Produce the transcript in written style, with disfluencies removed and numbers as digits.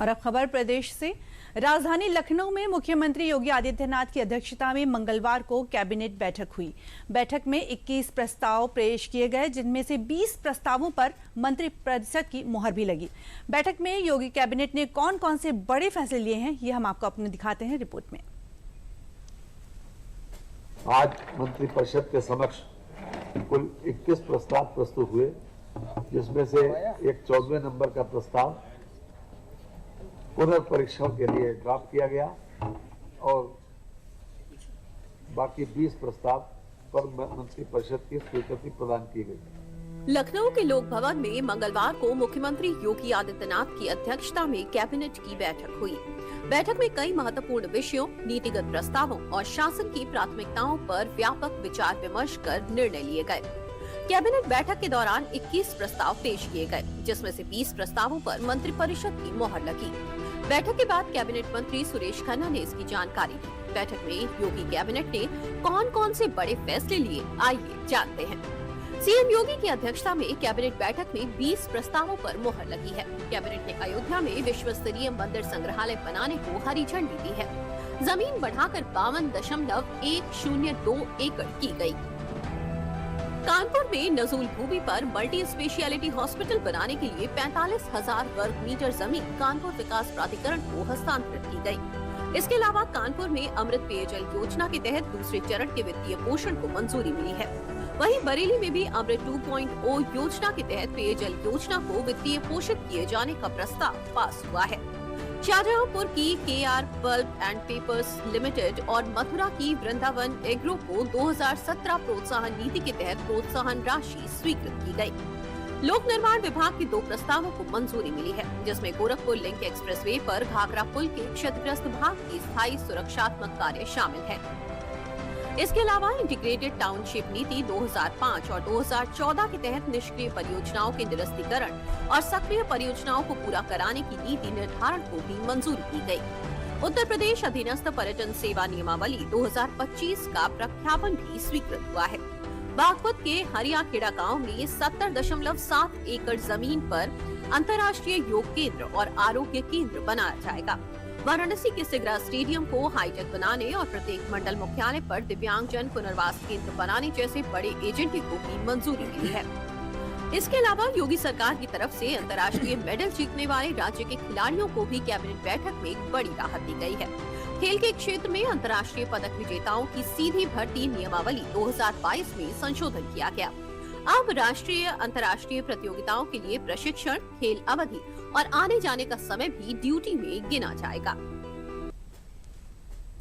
और अब खबर प्रदेश से। राजधानी लखनऊ में मुख्यमंत्री योगी आदित्यनाथ की अध्यक्षता में मंगलवार को कैबिनेट बैठक हुई। बैठक में 21 प्रस्ताव पेश किए गए, जिनमें से 20 प्रस्तावों पर मंत्रिपरिषद की मुहर भी लगी। बैठक में योगी कैबिनेट ने कौन कौन से बड़े फैसले लिए हैं, ये हम आपको अपने दिखाते हैं रिपोर्ट में। आज मंत्रिपरिषद के समक्ष कुल 21 प्रस्ताव प्रस्तुत हुए, जिसमें से एक 14वें नंबर का प्रस्ताव पुनर्परीक्षण के लिए ड्राफ्ट किया गया और बाकी 20 प्रस्ताव पर मंत्रिपरिषद की स्वीकृति प्रदान की गई। लखनऊ के लोक भवन में मंगलवार को मुख्यमंत्री योगी आदित्यनाथ की अध्यक्षता में कैबिनेट की बैठक हुई। बैठक में कई महत्वपूर्ण विषयों, नीतिगत प्रस्तावों और शासन की प्राथमिकताओं पर व्यापक विचार विमर्श कर निर्णय लिए गए। कैबिनेट बैठक के दौरान 21 प्रस्ताव पेश किए गए, जिसमें से 20 प्रस्तावों पर मंत्रिपरिषद की मुहर लगी। बैठक के बाद कैबिनेट मंत्री सुरेश खन्ना ने इसकी जानकारी दी। बैठक में योगी कैबिनेट ने कौन कौन से बड़े फैसले लिए, आइए जानते हैं। सीएम योगी की अध्यक्षता में कैबिनेट बैठक में 20 प्रस्तावों पर मुहर लगी है। कैबिनेट ने अयोध्या में विश्व स्तरीय मंदिर संग्रहालय बनाने को हरी झंडी दी है। जमीन बढ़ाकर 52.102 एकड़ की गई। कानपुर में नजूल भूमि पर मल्टी स्पेशियलिटी हॉस्पिटल बनाने के लिए 45,000 वर्ग मीटर जमीन कानपुर विकास प्राधिकरण को हस्तांतरित की गई। इसके अलावा कानपुर में अमृत पेयजल योजना के तहत दूसरे चरण के वित्तीय पोषण को मंजूरी मिली है। वहीं बरेली में भी अमृत 2.0 योजना के तहत पेयजल योजना को वित्तीय पोषित किए जाने का प्रस्ताव पास हुआ है। शाहजहांपुर की KR pulp and papers limited और मथुरा की वृंदावन एग्रो को 2017 प्रोत्साहन नीति के तहत प्रोत्साहन राशि स्वीकृत की गई। लोक निर्माण विभाग के 2 प्रस्तावों को मंजूरी मिली है, जिसमें गोरखपुर लिंक एक्सप्रेसवे पर घाघरा पुल के क्षतिग्रस्त भाग की स्थायी सुरक्षात्मक कार्य शामिल है। इसके अलावा इंटीग्रेटेड टाउनशिप नीति 2005 और 2014 के तहत निष्क्रिय परियोजनाओं के निरस्तीकरण और सक्रिय परियोजनाओं को पूरा कराने की नीति निर्धारण को भी मंजूरी की गई। उत्तर प्रदेश अधीनस्थ पर्यटन सेवा नियमावली 2025 का प्रख्यापन भी स्वीकृत हुआ है। बागपत के हरियाखेड़ा गांव में 70.7 एकड़ जमीन पर अंतर्राष्ट्रीय योग केंद्र और आरोग्य केंद्र बनाया जाएगा। वाराणसी के सिगरा स्टेडियम को हाईटेक बनाने और प्रत्येक मंडल मुख्यालय पर दिव्यांगजन पुनर्वास केंद्र बनाने जैसे बड़े एजेंडे को भी मंजूरी मिली है। इसके अलावा योगी सरकार की तरफ से अंतर्राष्ट्रीय मेडल जीतने वाले राज्य के खिलाड़ियों को भी कैबिनेट बैठक में एक बड़ी राहत दी गई है। खेल के क्षेत्र में अंतर्राष्ट्रीय पदक विजेताओं की सीधी भर्ती नियमावली 2022 में संशोधन किया गया। अब राष्ट्रीय अंतर्राष्ट्रीय प्रतियोगिताओं के लिए प्रशिक्षण, खेल अवधि और आने जाने का समय भी ड्यूटी में गिना जाएगा।